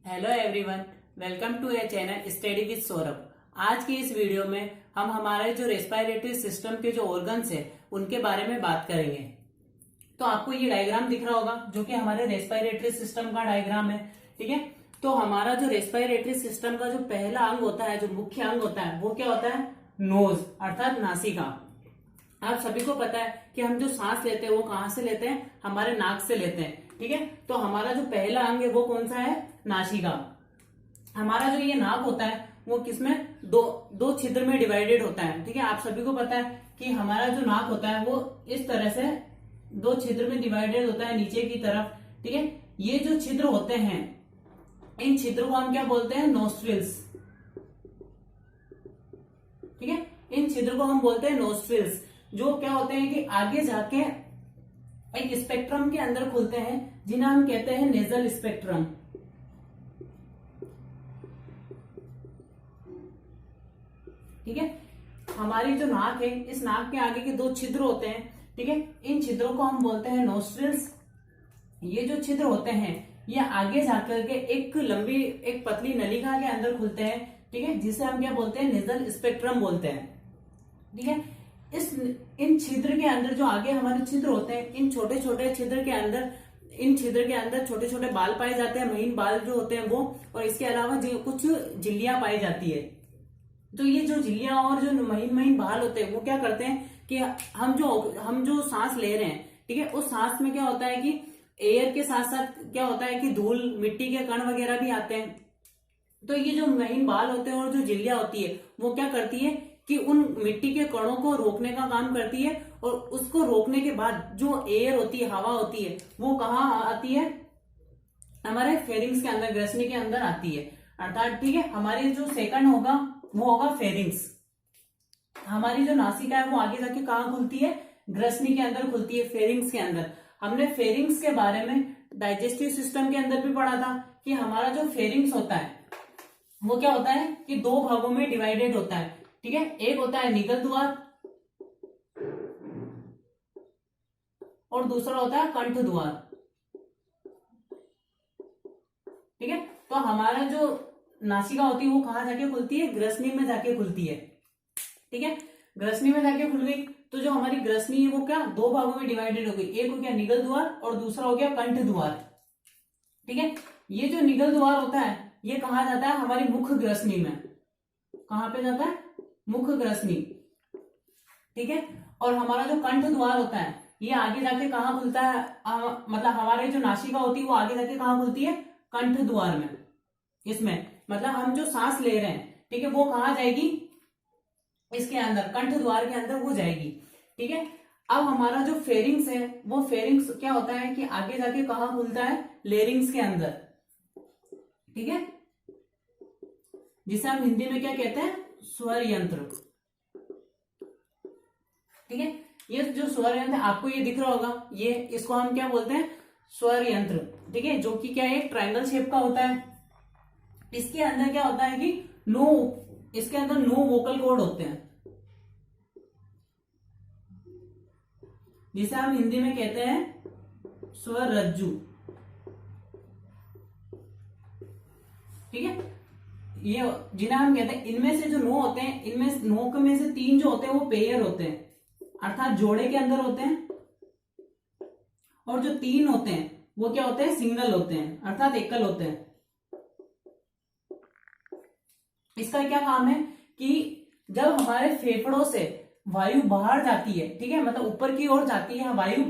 Hello everyone, welcome to a channel study with Saurabh. आज की इस वीडियो में हम हमारे जो रेस्पिरेटरी सिस्टम के जो ऑर्गन्स है उनके बारे में बात करेंगे। तो आपको ये डायग्राम दिख रहा होगा जो कि हमारे रेस्पिरेटरी सिस्टम का डायग्राम है। ठीक है, तो हमारा जो रेस्पिरेटरी सिस्टम का जो पहला अंग होता है, जो मुख्य अंग होता है, वो क्या होता है? नोज अर्थात नासिका। आप सभी को पता है कि हम जो सांस लेते हैं वो कहां से लेते हैं? हमारे नाक से लेते हैं। ठीक है, तो हमारा जो पहला अंग है वो कौन सा है? नासिका। हमारा जो ये नाक होता है वो किसमें? दो छिद्र में डिवाइडेड होता है। ठीक है, आप सभी को पता है कि हमारा जो नाक होता है वो इस तरह से दो छिद्र में डिवाइडेड होता है नीचे की तरफ। ठीक है, ये जो छिद्र होते हैं इन छिद्रों को हम क्या बोलते हैं? नोस्ट्रिल्स। ठीक है, इन छिद्र को हम बोलते हैं नोस्ट्रिल्स, जो क्या होते हैं कि आगे जाके एक स्पेक्ट्रम के अंदर खुलते हैं जिन्हें हम कहते हैं नेजल स्पेक्ट्रम। ठीक है, हमारी जो नाक है, इस नाक के आगे के दो छिद्र होते हैं। ठीक है, इन छिद्रों को हम बोलते हैं नोस्ट्रिल्स। ये जो छिद्र होते हैं ये आगे जाकर के एक पतली नलिका के अंदर खुलते हैं। ठीक है, जिसे हम क्या बोलते हैं? नेजल स्पेक्ट्रम बोलते हैं। ठीक है, इन छिद्र के अंदर जो आगे हमारे छिद्र होते हैं, इन छोटे छोटे छिद्र के अंदर छोटे छोटे बाल पाए जाते हैं, महीन बाल जो होते हैं वो, और इसके अलावा जो कुछ झिल्लियां पाई जाती है। तो ये जो झिल्लियां और जो महीन महीन बाल होते हैं वो क्या करते हैं कि हम जो सांस ले रहे हैं, ठीक है, उस सांस में क्या होता है कि एयर के साथ साथ क्या होता है कि धूल, मिट्टी के कण वगैरह भी आते हैं। तो ये जो महीन बाल होते हैं और जो झिल्लियां होती है वो क्या करती है कि उन मिट्टी के कणों को रोकने का काम करती है, और उसको रोकने के बाद जो एयर होती है, हवा होती है, वो कहाँ आती है? हमारे फेरिंग्स के अंदर, ग्रसनी के अंदर आती है। अर्थात ठीक है, हमारी जो सेकंड होगा वो होगा फेरिंग्स। हमारी जो नासिका है वो आगे जाके कहाँ खुलती है? ग्रसनी के अंदर खुलती है, फेरिंग्स के अंदर। हमने फेरिंग्स के बारे में डाइजेस्टिव सिस्टम के अंदर भी पढ़ा था कि हमारा जो फेरिंग्स होता है वो क्या होता है कि दो भागों में डिवाइडेड होता है। ठीक है, एक होता है निगल द्वार और दूसरा होता है कंठ द्वार। ठीक है, तो हमारा जो नासिका होती है वो कहां जाके खुलती है? ग्रसनी में जाके खुलती है। ठीक है, ग्रसनी में जाके खुल गई तो जो हमारी ग्रसनी है वो क्या? दो भागों में डिवाइडेड हो गई। एक हो गया निगल द्वार और दूसरा हो गया कंठ द्वार। ठीक है, ये जो निगल द्वार होता है ये कहा जाता है? हमारी मुख ग्रसनी में। कहां पे जाता है? मुख ग्रसनी। ठीक है, और हमारा जो कंठ द्वार होता है ये आगे जाके कहां खुलता है? मतलब हमारे जो नासिका होती है वो आगे जाके कहां खुलती है? कंठ द्वार में। इसमें मतलब हम जो सांस ले रहे हैं, ठीक है, वो कहां जाएगी? इसके अंदर, कंठ द्वार के अंदर वो जाएगी। ठीक है, अब हमारा जो फेरिंग्स है वो फेरिंग्स क्या होता है कि आगे जाके कहां खुलता है? लेरिंग्स के अंदर। ठीक है, जिसे हम हिंदी में क्या कहते हैं? स्वर यंत्र। ठीक है, ये जो स्वर यंत्र आपको ये दिख रहा होगा, ये इसको हम क्या बोलते हैं? स्वर यंत्र। ठीक है, जो कि क्या है? एक ट्रायंगल शेप का होता है। इसके अंदर क्या होता है कि इसके अंदर 9 वोकल कॉर्ड होते हैं, जिसे हम हिंदी में कहते हैं स्वर रज्जु। ठीक है, ये जिन्हें हम कहते हैं, इनमें से जो 9 होते हैं, इनमें 9 में से 3 जो होते हैं वो पेयर होते हैं, अर्थात जोड़े के अंदर होते हैं, और जो 3 होते हैं वो क्या होते हैं? सिंगल होते हैं, अर्थात एकल होते हैं। इसका क्या काम है कि जब हमारे फेफड़ों से वायु बाहर जाती है, ठीक है, मतलब ऊपर की ओर जाती है वायु,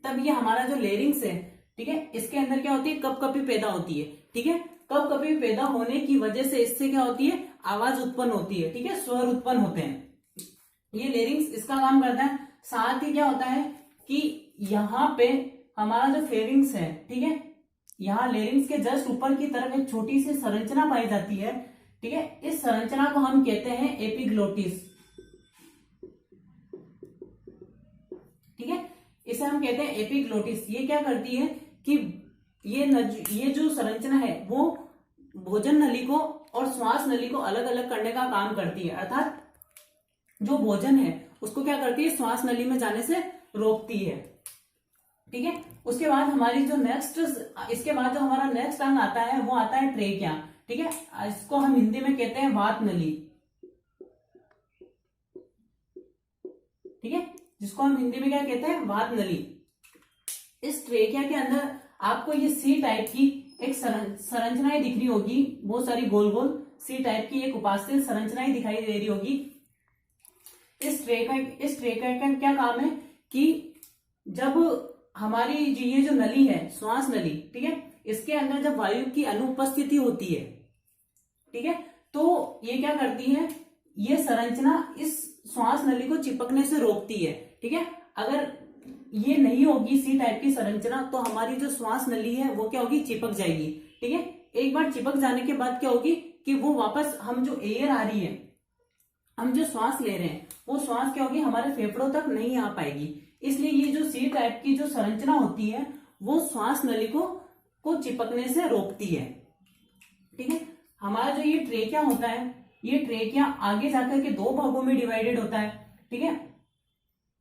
तब ये हमारा जो लेरिंग्स है, ठीक है, इसके अंदर क्या होती है? कपकपी पैदा होती है। ठीक है, कपकपी पैदा होने की वजह से इससे क्या होती है? आवाज उत्पन्न होती है। ठीक है, स्वर उत्पन्न होते हैं। ये लेरिंग्स इसका काम करता है। साथ ही क्या होता है कि यहाँ पे हमारा जो फेरिंग्स है, ठीक है, यहाँ लेरिंग्स के जस्ट ऊपर की तरफ एक छोटी सी संरचना पाई जाती है। ठीक है, इस संरचना को हम कहते हैं एपिग्लोटिस। ठीक है, इसे हम कहते हैं एपिग्लोटिस। ये क्या करती है कि ये जो संरचना है वो भोजन नली को और श्वास नली को अलग अलग करने का काम करती है। अर्थात जो भोजन है उसको क्या करती है? श्वास नली में जाने से रोकती है। ठीक है। उसके बाद हमारी जो नेक्स्ट, इसके बाद जो हमारा नेक्स्ट अंग आता है वो आता है ट्रेकिया। ठीक है, इसको हम हिंदी में कहते हैं वात नली। ठीक है, जिसको हम हिंदी में क्या कहते हैं, वात नली। इस ट्रेकिया के अंदर आपको ये सी टाइप की एक संरचनाएं दिख रही होगी, बहुत सारी गोल गोल सी टाइप की एक उपास्थि संरचनाएं दिखाई दे रही होगी। इस ट्रेकिया का क्या काम है कि जब हमारी ये जो नली है, श्वास नली, ठीक है, इसके अंदर जब वायु की अनुपस्थिति होती है, ठीक है, तो ये क्या करती है, ये संरचना इस श्वास नली को चिपकने से रोकती है। ठीक है, अगर ये नहीं होगी सी टाइप की संरचना तो हमारी जो श्वास नली है वो क्या होगी, चिपक जाएगी। ठीक है, एक बार चिपक जाने के बाद क्या होगी कि वो वापस, हम जो एयर आ रही है, हम जो श्वास ले रहे हैं, वो श्वास क्या होगी, हमारे फेफड़ों तक नहीं आ पाएगी। इसलिए ये जो सी टाइप की जो संरचना होती है वो श्वास नली को चिपकने से रोकती है। ठीक है, हमारा जो ये ट्रेकिया होता है, ये ट्रेकिया आगे जाकर के दो भागों में डिवाइडेड होता है। ठीक है,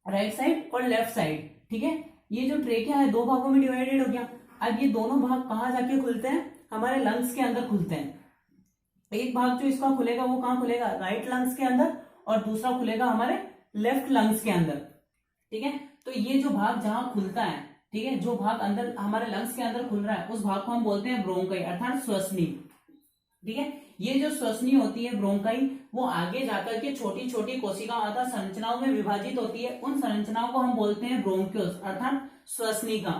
राइट साइड और लेफ्ट साइड। ठीक है, ये जो ट्रेकिया है दो भागों में डिवाइडेड हो गया। अब ये दोनों भाग कहाँ जाके खुलते हैं, हमारे लंग्स के अंदर खुलते हैं। एक भाग जो इसका खुलेगा वो कहाँ खुलेगा, राइट लंग्स के अंदर, और दूसरा खुलेगा हमारे लेफ्ट लंग्स के अंदर। ठीक है, तो ये जो भाग जहां खुलता है, ठीक है, जो भाग अंदर हमारे लंग्स के अंदर खुल रहा है उस भाग को हम बोलते हैं ब्रोंकाई अर्थात श्वसनी। ठीक है, ये जो श्वसनी होती है ब्रोंकाई, वो आगे जाकर के छोटी छोटी कोशिकाओं अर्थात संरचनाओं में विभाजित होती है। उन संरचनाओं को हम बोलते हैं ब्रोंक्यूल्स अर्थात श्वसनिका।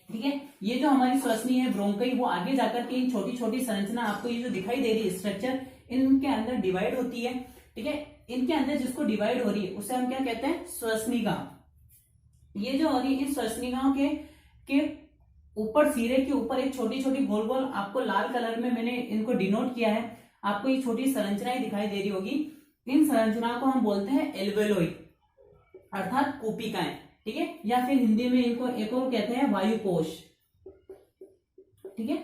ठीक है, ये जो हमारी श्वसनी है ब्रोंकाई, वो आगे जाकर के छोटी छोटी संरचना, आपको ये जो दिखाई दे रही है स्ट्रक्चर, इनके अंदर डिवाइड होती है। ठीक है, इनके अंदर जिसको डिवाइड हो रही है उसे हम क्या कहते हैं, श्वसनिका। ये जो हो रही है, इन श्वसनिकाओं के ऊपर, सिरे के ऊपर एक छोटी छोटी गोल गोल, आपको लाल कलर में मैंने इनको डिनोट किया है, आपको ये छोटी संरचनाएं दिखाई दे रही होगी। इन संरचनाओं को हम बोलते हैं एल्वेलोई अर्थात कूपिकाएं। ठीक है, या फिर हिंदी में इनको एक और कहते हैं वायुकोश। ठीक है,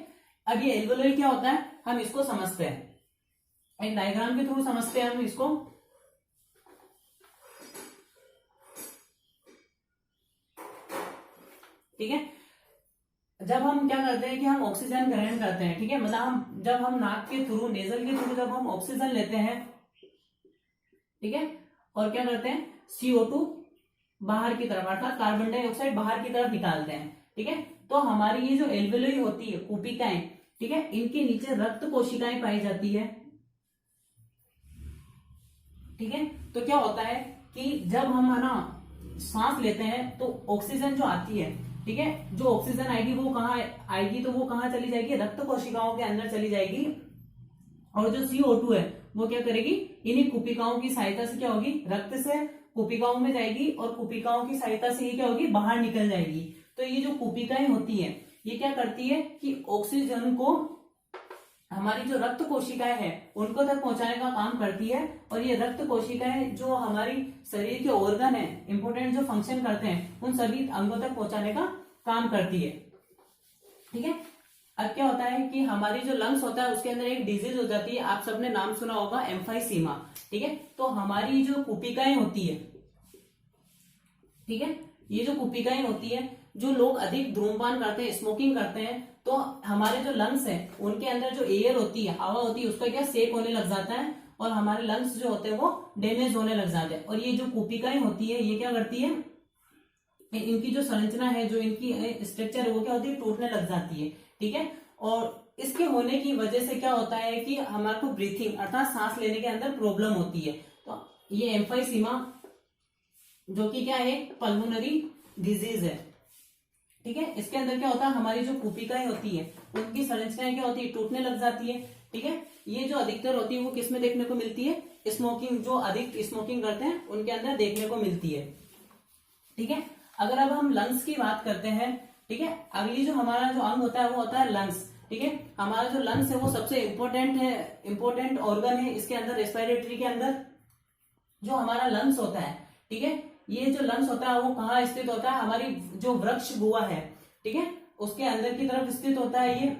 अब ये एल्वेलोई क्या होता है हम इसको समझते हैं, एक डायग्राम के थ्रू समझते हैं हम इसको। ठीक है, जब हम क्या करते हैं कि हम ऑक्सीजन ग्रहण करते हैं, ठीक है, मतलब जब हम नाक के थ्रू, नेजल के थ्रू जब हम ऑक्सीजन लेते हैं, ठीक है, और क्या करते हैं, CO2 बाहर की तरफ अर्थात कार्बन डाइऑक्साइड बाहर की तरफ निकालते हैं। ठीक है, तो हमारी ये जो एल्वेलोई होती है, कूपिकाएं, ठीक है, इनके नीचे रक्त कोशिकाएं पाई जाती है। ठीक है, तो क्या होता है कि जब हम ना सांस लेते हैं तो ऑक्सीजन जो आती है, ठीक है, जो ऑक्सीजन आएगी वो कहाँ आएगी, तो वो कहाँ चली जाएगी, रक्त कोशिकाओं के अंदर चली जाएगी। और जो CO2 है वो क्या करेगी, इन्हीं कुपिकाओं की सहायता से क्या होगी, रक्त से कुपिकाओं में जाएगी और कुपिकाओं की सहायता से ये क्या होगी, बाहर निकल जाएगी। तो ये जो कुपिकाएं होती है ये क्या करती है कि ऑक्सीजन को हमारी जो रक्त कोशिकाएं हैं उनको तक पहुंचाने का काम करती है। और ये रक्त कोशिकाएं जो हमारी शरीर के ऑर्गन है, इंपोर्टेंट जो फंक्शन करते हैं, उन सभी अंगों तक पहुंचाने का काम करती है। ठीक है, अब क्या होता है कि हमारी जो लंग्स होता है उसके अंदर एक डिजीज हो जाती है, आप सबने नाम सुना होगा एम्फाइसीमा। ठीक है, तो हमारी जो कुपिकाएं होती है, ठीक है, ये जो कुपिकाएं होती है, जो लोग अधिक धूम्रपान करते हैं, स्मोकिंग करते हैं, तो हमारे जो लंग्स हैं उनके अंदर जो एयर होती है, हवा होती है, उसका क्या सेक होने लग जाता है और हमारे लंग्स जो होते हैं वो डैमेज होने लग जाते हैं। और ये जो कुपिकाएं होती है ये क्या करती है, इनकी जो संरचना है, जो इनकी स्ट्रक्चर है वो क्या होती है, टूटने लग जाती है। ठीक है, और इसके होने की वजह से क्या होता है कि हमारे को ब्रीथिंग अर्थात सांस लेने के अंदर प्रॉब्लम होती है। तो ये एम्फाइसीमा जो कि क्या है, पल्मोनरी डिजीज है। ठीक है, इसके अंदर क्या होता है, हमारी जो कुपिकाएं होती है उनकी संरचनाएं क्या होती है, टूटने लग जाती है। ठीक है, ये जो अधिकतर होती है वो किस में देखने को मिलती है, स्मोकिंग, जो अधिक स्मोकिंग करते हैं उनके अंदर देखने को मिलती है। ठीक है, अगर अब हम लंग्स की बात करते हैं, ठीक है, अगली जो हमारा जो अंग होता है वो होता है लंग्स। ठीक है, हमारा जो लंग्स है वो सबसे इंपॉर्टेंट ऑर्गन है इसके अंदर, रेस्पिरेटरी के अंदर जो हमारा लंग्स होता है। ठीक है, ये जो लंग्स होता है वो कहाँ स्थित होता है, हमारी जो वृक्ष गुहा है, ठीक है, उसके अंदर की तरफ स्थित होता है। ये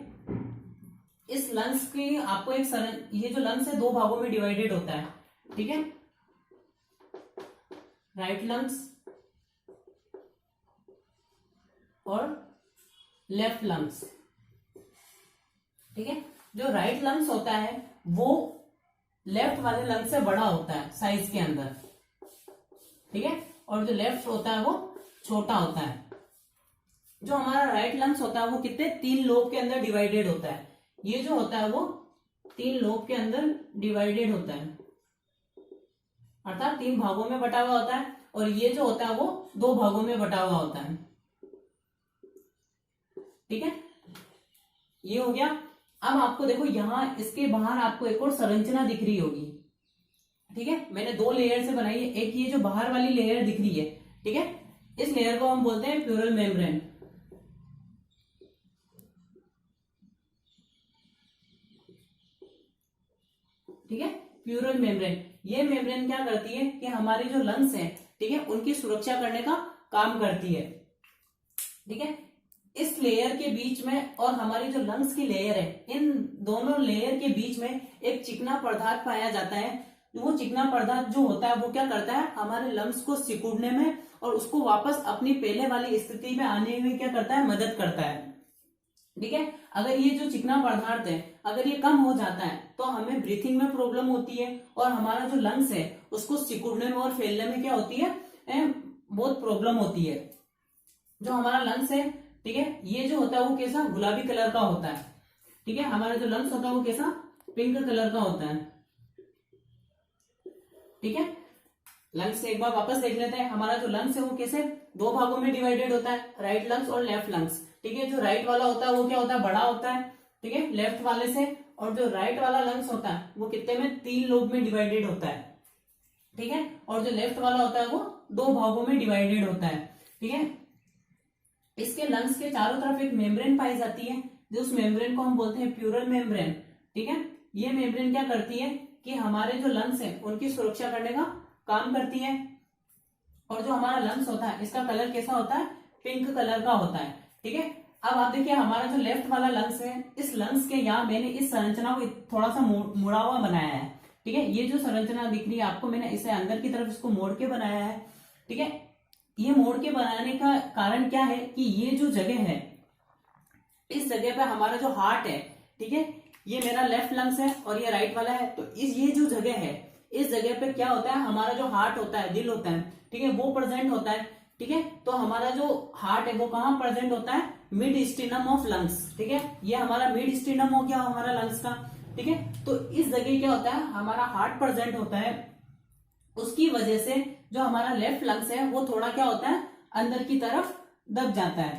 इस लंग्स की आपको ये जो लंग्स है दो भागों में डिवाइडेड होता है। ठीक है, राइट लंग्स और लेफ्ट लंग्स। ठीक है, जो राइट लंग्स होता है वो लेफ्ट वाले लंग से बड़ा होता है साइज के अंदर। ठीक है, और जो लेफ्ट होता है वो छोटा होता है। जो हमारा राइट लंग्स होता है वो कितने 3 लोब के अंदर डिवाइडेड होता है। ये जो होता है वो 3 लोब के अंदर डिवाइडेड होता है, अर्थात 3 भागों में बटा हुआ होता है, और ये जो होता है वो 2 भागों में बटा हुआ होता है। ठीक है, ये हो गया। अब आपको देखो यहां इसके बाहर आपको एक और संरचना दिख रही होगी। ठीक है, मैंने 2 लेयर से बनाई है। एक ये जो बाहर वाली लेयर दिख रही है, ठीक है, इस लेयर को हम बोलते हैं प्यूरल मेम्ब्रेन। ठीक है, प्यूरल मेम्ब्रेन। ये मेम्ब्रेन क्या करती है कि हमारी जो लंग्स है, ठीक है, उनकी सुरक्षा करने का काम करती है। ठीक है, इस लेयर के बीच में और हमारी जो लंग्स की लेयर है, इन दोनों लेयर के बीच में एक चिकना पदार्थ पाया जाता है। वो चिकना पदार्थ जो होता है वो क्या करता है, हमारे लंग्स को सिकुड़ने में और उसको वापस अपनी पहले वाली स्थिति में आने में क्या करता है, मदद करता है। ठीक है, अगर ये जो चिकना पदार्थ है अगर ये कम हो जाता है तो हमें ब्रीथिंग में प्रॉब्लम होती है, और हमारा जो लंग्स है उसको सिकुड़ने में और फैलने में क्या होती है, बहुत प्रॉब्लम होती है। जो हमारा लंग्स है, ठीक है, ये जो होता है वो कैसा गुलाबी कलर का होता है। ठीक है, हमारा जो लंग्स होता है वो कैसा पिंक कलर का होता है। ठीक है, लंग्स एक बार वापस देख लेते हैं। हमारा जो लंग्स है वो कैसे 2 भागों में डिवाइडेड होता है, राइट लंग्स और लेफ्ट लंग्स। ठीक है, जो राइट वाला होता है वो क्या होता है, बड़ा होता है, ठीक है, लेफ्ट वाले से। और जो राइट वाला लंग्स होता है वो कितने में 3 लोब में डिवाइडेड होता है। ठीक है, और जो लेफ्ट वाला होता है वो 2 भागों में डिवाइडेड होता है। ठीक है, इसके लंग्स के चारों तरफ एक मेम्ब्रेन पाई जाती है, जो उस मेम्ब्रेन को हम बोलते हैं प्यूरल मेम्ब्रेन। ठीक है, ये मेम्ब्रेन क्या करती है कि हमारे जो लंग्स हैं उनकी सुरक्षा करने का काम करती है। और जो हमारा लंग्स होता है इसका कलर कैसा होता है, पिंक कलर का होता है। ठीक है, अब आप देखिए हमारा जो लेफ्ट वाला लंग्स है, इस लंग्स के यहाँ मैंने इस संरचना को थोड़ा सा मुड़ा हुआ बनाया है। ठीक है, ये जो संरचना दिख रही है आपको, मैंने इसे अंदर की तरफ इसको मोड़ के बनाया है। ठीक है, ये मोड़ के बनाने का कारण क्या है कि ये जो जगह है, इस जगह पे हमारा जो हार्ट है, ठीक है, ये मेरा लेफ्ट लंग्स है और ये राइट वाला है, तो ये जो जगह है, इस जगह पे क्या होता है, हमारा जो हार्ट होता है, दिल होता है, ठीक है, वो प्रेजेंट होता है। ठीक है, तो हमारा जो हार्ट है वो कहाँ प्रेजेंट होता है, मिड स्टिनम ऑफ लंग्स। ठीक है, ये हमारा मिड स्टिनम हो गया हमारा लंग्स का। ठीक है, तो इस जगह क्या होता है, हमारा हार्ट प्रेजेंट होता है, उसकी वजह से जो हमारा लेफ्ट लंग्स है वो थोड़ा क्या होता है, अंदर की तरफ दब जाता है।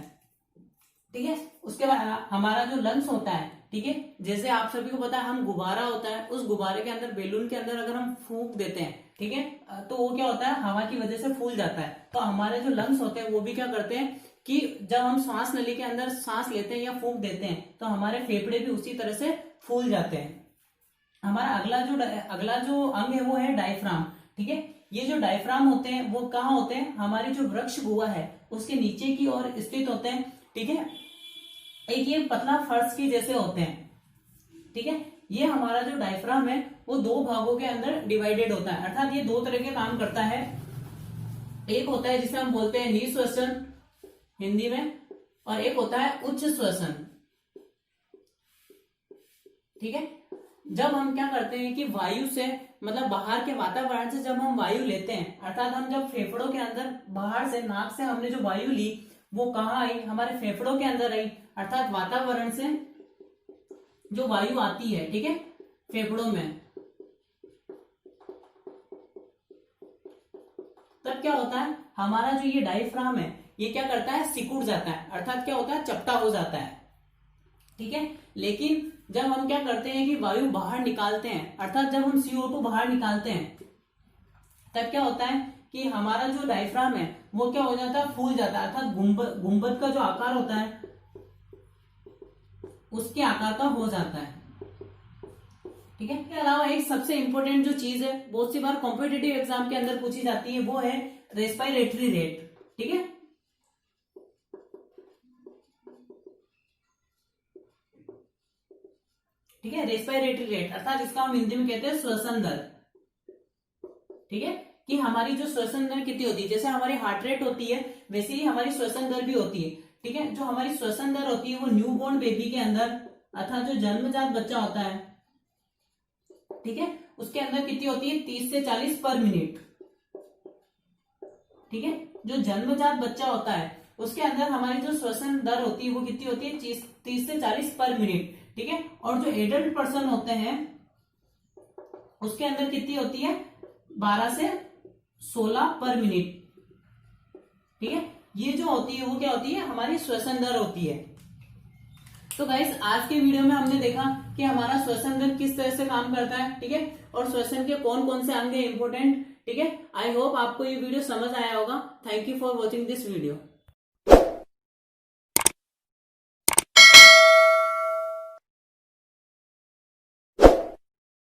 ठीक है, उसके बाद हमारा जो लंग्स होता है, ठीक है, जैसे आप सभी को पता है हम गुब्बारा होता है, उस गुब्बारे के अंदर बैलून के अंदर अगर हम फूंक देते हैं, ठीक है, तो वो क्या होता है, हवा की वजह से फूल जाता है। तो हमारे जो लंग्स होते हैं वो भी क्या करते हैं कि जब हम सांस नली के अंदर सांस लेते हैं या फूंक देते हैं तो हमारे फेफड़े भी उसी तरह से फूल जाते हैं। हमारा अगला जो अंग है वो है डायफ्राम। ठीक है, ये जो डायफ्राम होते हैं वो कहाँ होते हैं, हमारी जो वृक्ष गुहा है उसके नीचे की ओर स्थित होते हैं। ठीक है, एक ये पतला फर्श की जैसे होते हैं। ठीक है, ये हमारा जो डायफ्राम है वो 2 भागों के अंदर डिवाइडेड होता है, अर्थात ये 2 तरह के काम करता है। एक होता है जिसे हम बोलते हैं निःश्वसन हिंदी में, और एक होता है उच्च श्वसन। ठीक है, जब हम क्या करते हैं कि वायु से, मतलब बाहर के वातावरण से जब हम वायु लेते हैं, अर्थात हम जब फेफड़ों के अंदर बाहर से नाक से हमने जो वायु ली वो कहाँ आई, हमारे फेफड़ों के अंदर आई, अर्थात वातावरण से जो वायु आती है, ठीक है, फेफड़ों में, तब क्या होता है, हमारा जो ये डायफ्राम है ये क्या करता है, सिकुड़ जाता है, अर्थात क्या होता है, चपटा हो जाता है। ठीक है, लेकिन जब हम क्या करते हैं कि वायु बाहर निकालते हैं, अर्थात जब हम CO2 बाहर निकालते हैं, तब क्या होता है कि हमारा जो डायफ्राम है वो क्या हो जाता है, फूल जाता है, अर्थात गुंबद का जो आकार होता है उसके आकार का हो जाता है। ठीक है, इसके अलावा एक सबसे इंपॉर्टेंट जो चीज है, बहुत सी बार कॉम्पिटिटिव एग्जाम के अंदर पूछी जाती है, वो है रेस्पिरेटरी रेट। ठीक है, ठीक है, रेस्पिरेटरी रेट अर्थात इसका हम हिंदी में कहते हैं श्वसन दर। ठीक है, कि हमारी जो श्वसन दर कितनी होती है, जैसे हमारी हार्ट रेट होती है वैसे ही हमारी श्वसन दर भी होती है। ठीक है। जो हमारी श्वसन दर होती है वो न्यूबॉर्न बेबी के अंदर अर्थात जो जन्मजात बच्चा होता है, ठीक है, उसके अंदर कितनी होती है 30 से 40 पर मिनट। ठीक है, जो जन्मजात बच्चा होता है उसके अंदर हमारी जो श्वसन दर होती है वो कितनी होती है 30 से 40 पर मिनट। ठीक है, और जो एडल्ट पर्सन होते हैं उसके अंदर कितनी होती है 12 से 16 पर मिनट। ठीक है, ये जो होती है वो क्या होती है हमारी श्वसन दर होती है। तो गाइस आज के वीडियो में हमने देखा कि हमारा श्वसन दर किस तरह से काम करता है। ठीक है, और श्वसन के कौन कौन से अंग है इंपॉर्टेंट। ठीक है, आई होप आपको ये वीडियो समझ आया होगा। Thank you for watching this video.